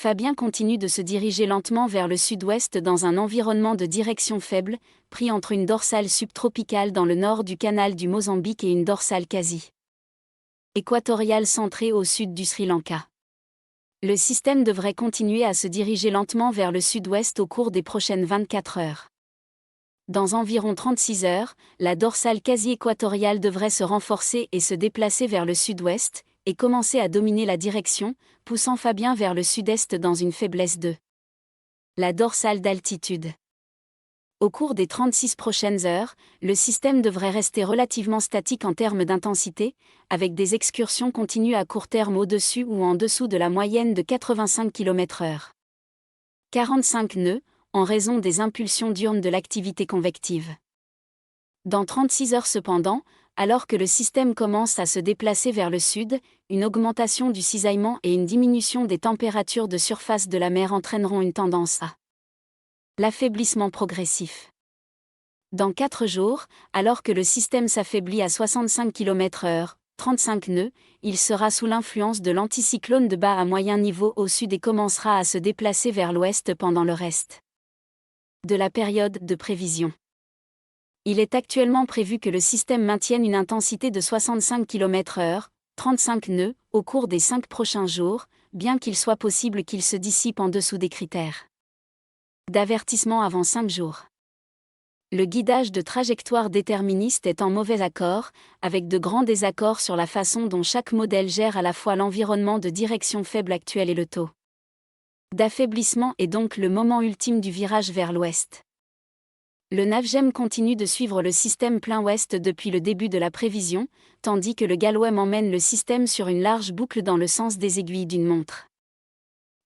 Fabien continue de se diriger lentement vers le sud-ouest dans un environnement de direction faible, pris entre une dorsale subtropicale dans le nord du canal du Mozambique et une dorsale quasi équatoriale centrée au sud du Sri Lanka. Le système devrait continuer à se diriger lentement vers le sud-ouest au cours des prochaines 24 heures. Dans environ 36 heures, la dorsale quasi-équatoriale devrait se renforcer et se déplacer vers le sud-ouest, et commencer à dominer la direction, poussant Fabien vers le sud-est dans une faiblesse de la dorsale d'altitude. Au cours des 36 prochaines heures, le système devrait rester relativement statique en termes d'intensité, avec des excursions continues à court terme au-dessus ou en dessous de la moyenne de 85 km/h. 45 nœuds, en raison des impulsions diurnes de l'activité convective. Dans 36 heures cependant, alors que le système commence à se déplacer vers le sud, une augmentation du cisaillement et une diminution des températures de surface de la mer entraîneront une tendance à l'affaiblissement progressif. Dans 4 jours, alors que le système s'affaiblit à 65 km/h, 35 nœuds, il sera sous l'influence de l'anticyclone de bas à moyen niveau au sud et commencera à se déplacer vers l'ouest pendant le reste de la période de prévision. Il est actuellement prévu que le système maintienne une intensité de 65 km/h, 35 nœuds, au cours des 5 prochains jours, bien qu'il soit possible qu'il se dissipe en dessous des critères d'avertissement avant 5 jours. Le guidage de trajectoire déterministe est en mauvais accord, avec de grands désaccords sur la façon dont chaque modèle gère à la fois l'environnement de direction faible actuel et le taux d'affaiblissement et donc le moment ultime du virage vers l'ouest. Le NAVGEM continue de suivre le système plein ouest depuis le début de la prévision, tandis que le Galwem emmène le système sur une large boucle dans le sens des aiguilles d'une montre.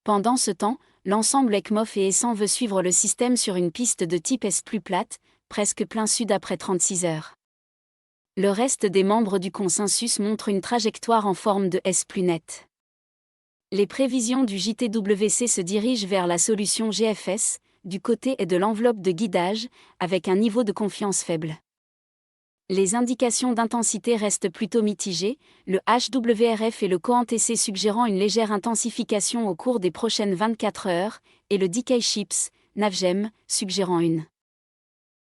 Pendant ce temps, l'ensemble ECMOF et ESSAN veut suivre le système sur une piste de type S plus plate, presque plein sud après 36 heures. Le reste des membres du consensus montrent une trajectoire en forme de S plus nette. Les prévisions du JTWC se dirigent vers la solution GFS, du côté et de l'enveloppe de guidage, avec un niveau de confiance faible. Les indications d'intensité restent plutôt mitigées, le HWRF et le COANTC suggérant une légère intensification au cours des prochaines 24 heures, et le Decay Ships, NAVGEM, suggérant une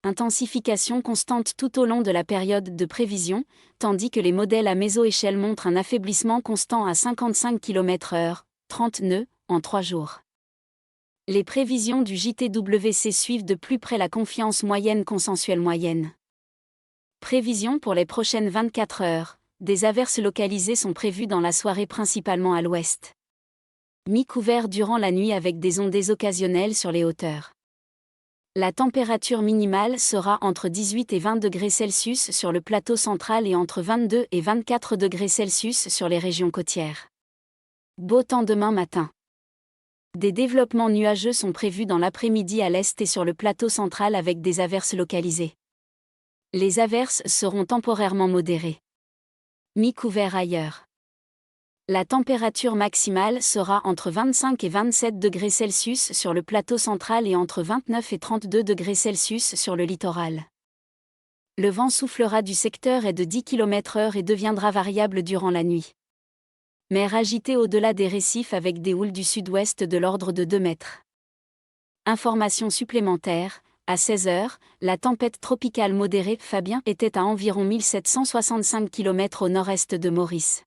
intensification constante tout au long de la période de prévision, tandis que les modèles à méso-échelle montrent un affaiblissement constant à 55 km/h, 30 nœuds, en 3 jours. Les prévisions du JTWC suivent de plus près la confiance moyenne consensuelle moyenne. Prévisions pour les prochaines 24 heures. Des averses localisées sont prévues dans la soirée principalement à l'ouest. Mi-couvert durant la nuit avec des ondées occasionnelles sur les hauteurs. La température minimale sera entre 18 et 20 degrés Celsius sur le plateau central et entre 22 et 24 degrés Celsius sur les régions côtières. Beau temps demain matin. Des développements nuageux sont prévus dans l'après-midi à l'est et sur le plateau central avec des averses localisées. Les averses seront temporairement modérées. Mi-couvert ailleurs. La température maximale sera entre 25 et 27 degrés Celsius sur le plateau central et entre 29 et 32 degrés Celsius sur le littoral. Le vent soufflera du secteur est de 10 km/h et deviendra variable durant la nuit. Mer agitée au-delà des récifs avec des houles du sud-ouest de l'ordre de 2 mètres. Information supplémentaire, à 16 heures, la tempête tropicale modérée Fabien était à environ 1765 km au nord-est de Maurice.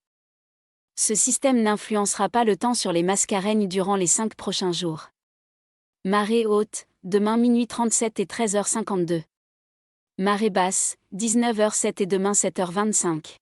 Ce système n'influencera pas le temps sur les Mascareignes durant les 5 prochains jours. Marée haute, demain minuit 37 et 13h52. Marée basse, 19h07 et demain 7h25.